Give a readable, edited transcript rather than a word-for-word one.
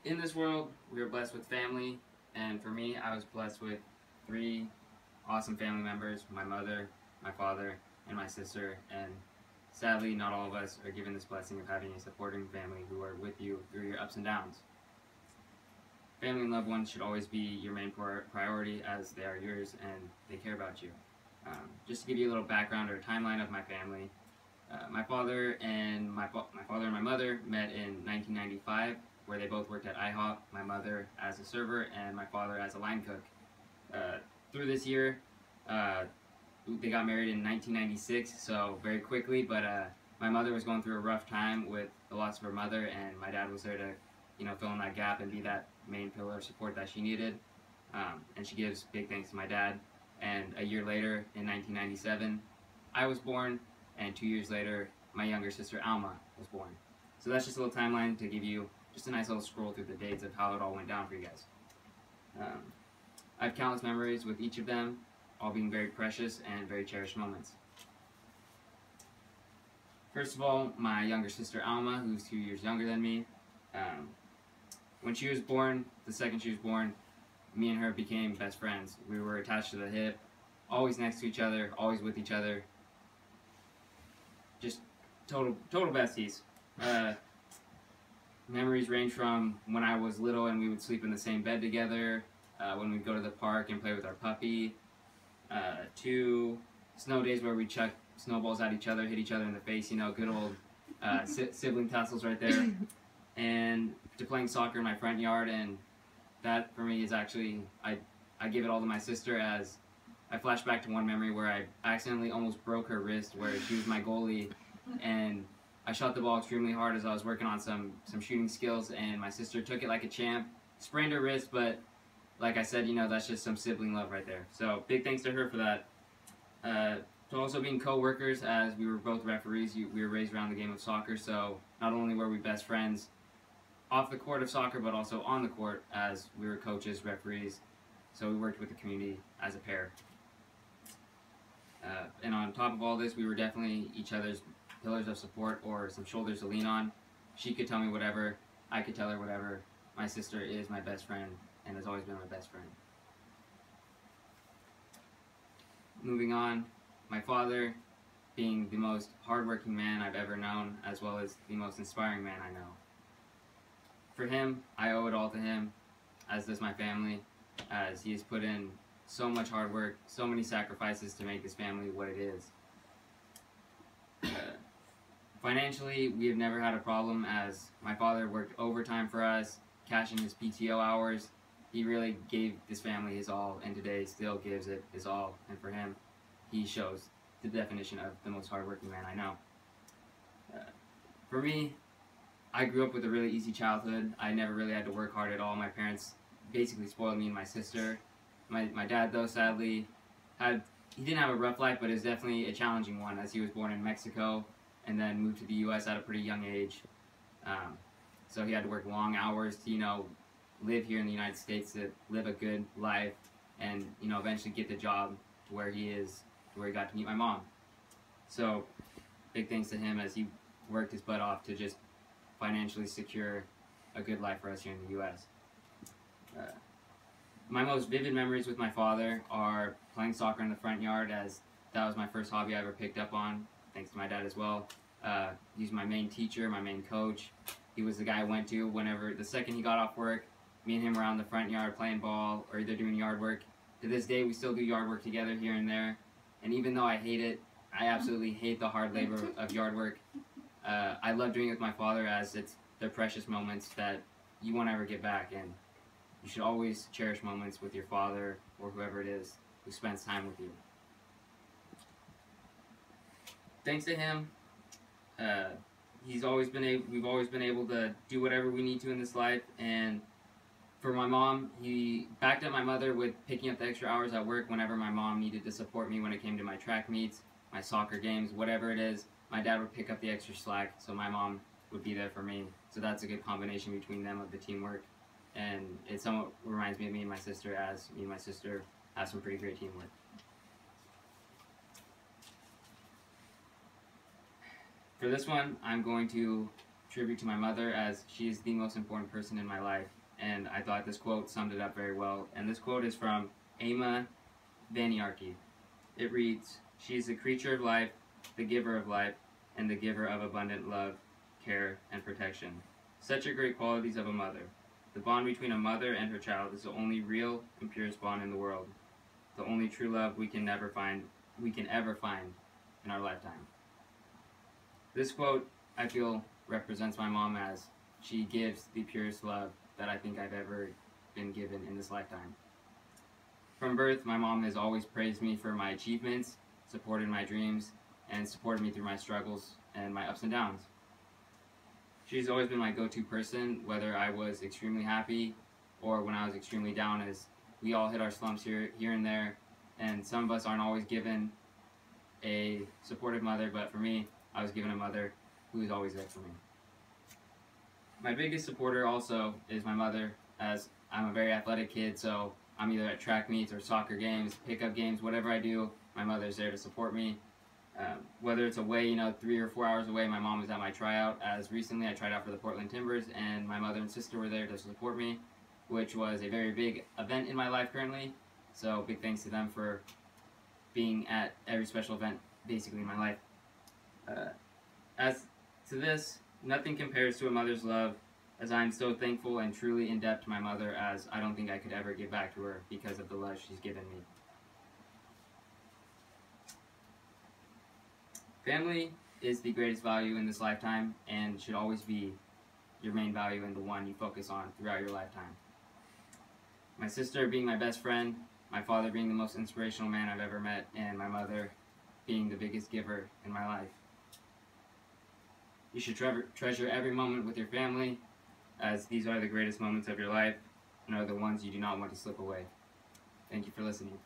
In this world, we are blessed with family, and for me, I was blessed with three awesome family members: my mother, my father, and my sister. And sadly, not all of us are given this blessing of having a supporting family who are with you through your ups and downs. Family and loved ones should always be your main priority, as they are yours and they care about you. Just to give you a little background or timeline of my family, my father and my mother met in 1995, where they both worked at IHOP. My mother as a server and my father as a line cook. Through this year, uh, they got married in 1996, so very quickly. But my mother was going through a rough time with the loss of her mother, and my dad was there to, fill in that gap and be that main pillar of support that she needed. And she gives big thanks to my dad. And a year later, in 1997, I was born, and 2 years later, my younger sister Alma was born. So that's just a little timeline to give you just a nice little scroll through the dates of how it all went down for you guys. Um, I have countless memories with each of them, all being very precious and very cherished moments. First of all, my younger sister Alma, who's 2 years younger than me. When she was born, the second she was born, me and her became best friends. We were attached to the hip, always next to each other, always with each other. Just total besties. Memories range from when I was little and we would sleep in the same bed together, when we'd go to the park and play with our puppy, to snow days where we'd chuck snowballs at each other, hit each other in the face, good old sibling tussles right there, and to playing soccer in my front yard. And that for me is actually, I give it all to my sister, as I flash back to one memory where I accidentally almost broke her wrist, where she was my goalie, and I shot the ball extremely hard as I was working on some shooting skills, and my sister took it like a champ, sprained her wrist, but like I said, that's just some sibling love right there. So big thanks to her for that. To also being co-workers, as we were both referees. We were raised around the game of soccer, so not only were we best friends off the court of soccer, but also on the court, as we were coaches, referees, so we worked with the community as a pair. And on top of all this, we were definitely each other's pillars of support, or some shoulders to lean on. She could tell me whatever, I could tell her whatever. My sister is my best friend and has always been my best friend. Moving on, my father, being the most hardworking man I've ever known, as well as the most inspiring man I know. For him, I owe it all to him, as does my family, as he has put in so much hard work, so many sacrifices to make this family what it is. Financially, we have never had a problem, as my father worked overtime for us, cashing his PTO hours. He really gave this family his all, and today still gives it his all. And for him, he shows the definition of the most hardworking man I know. For me, I grew up with a really easy childhood. I never really had to work hard at all. My parents basically spoiled me and my sister. My dad, though, sadly, he didn't have a rough life, but it was definitely a challenging one, as he was born in Mexico and then moved to the U.S. at a pretty young age. So he had to work long hours to, live here in the United States, to live a good life, and, eventually get the job to where he is, to where he got to meet my mom. So big thanks to him, as he worked his butt off to just financially secure a good life for us here in the U.S. My most vivid memories with my father are playing soccer in the front yard, as that was my first hobby I ever picked up on, thanks to my dad as well. He's my main teacher, my main coach. He was the guy I went to whenever, the second he got off work, me and him were out in the front yard playing ball, or either doing yard work. To this day, we still do yard work together here and there. And even though I hate it, I absolutely hate the hard labor of yard work. I love doing it with my father, as it's the precious moments that you won't ever get back, and you should always cherish moments with your father or whoever it is who spends time with you. Thanks to him, we've always been able to do whatever we need to in this life. And for my mom, he backed up my mother with picking up the extra hours at work whenever my mom needed to support me when it came to my track meets, my soccer games, whatever it is. My dad would pick up the extra slack, so my mom would be there for me. So that's a good combination between them of the teamwork. And it somewhat reminds me of me and my sister, as me and my sister have some pretty great teamwork. For this one, I'm going to tribute to my mother, as she is the most important person in my life. And I thought this quote summed it up very well. And this quote is from Emma Vaniarchy. It reads, "She is the creature of life, the giver of life, and the giver of abundant love, care, and protection. Such are great qualities of a mother. The bond between a mother and her child is the only real and purest bond in the world. The only true love we can ever find in our lifetime." This quote, I feel, represents my mom, as she gives the purest love that I think I've ever been given in this lifetime. From birth, my mom has always praised me for my achievements, supported my dreams, and supported me through my struggles and my ups and downs. She's always been my go-to person, whether I was extremely happy or when I was extremely down, as we all hit our slumps here and there, and some of us aren't always given a supportive mother, but for me, I was given a mother who was always there for me. My biggest supporter also is my mother, as I'm a very athletic kid, so I'm either at track meets or soccer games, pickup games, whatever I do, my mother's there to support me. Whether it's away, 3 or 4 hours away, my mom was at my tryout, as recently I tried out for the Portland Timbers, and my mother and sister were there to support me, which was a very big event in my life currently, so big thanks to them for being at every special event basically in my life. As to this, nothing compares to a mother's love, as I am so thankful and truly in debt to my mother, as I don't think I could ever give back to her because of the love she's given me. Family is the greatest value in this lifetime and should always be your main value and the one you focus on throughout your lifetime. My sister being my best friend, my father being the most inspirational man I've ever met, and my mother being the biggest giver in my life. You should treasure every moment with your family, as these are the greatest moments of your life and are the ones you do not want to slip away. Thank you for listening.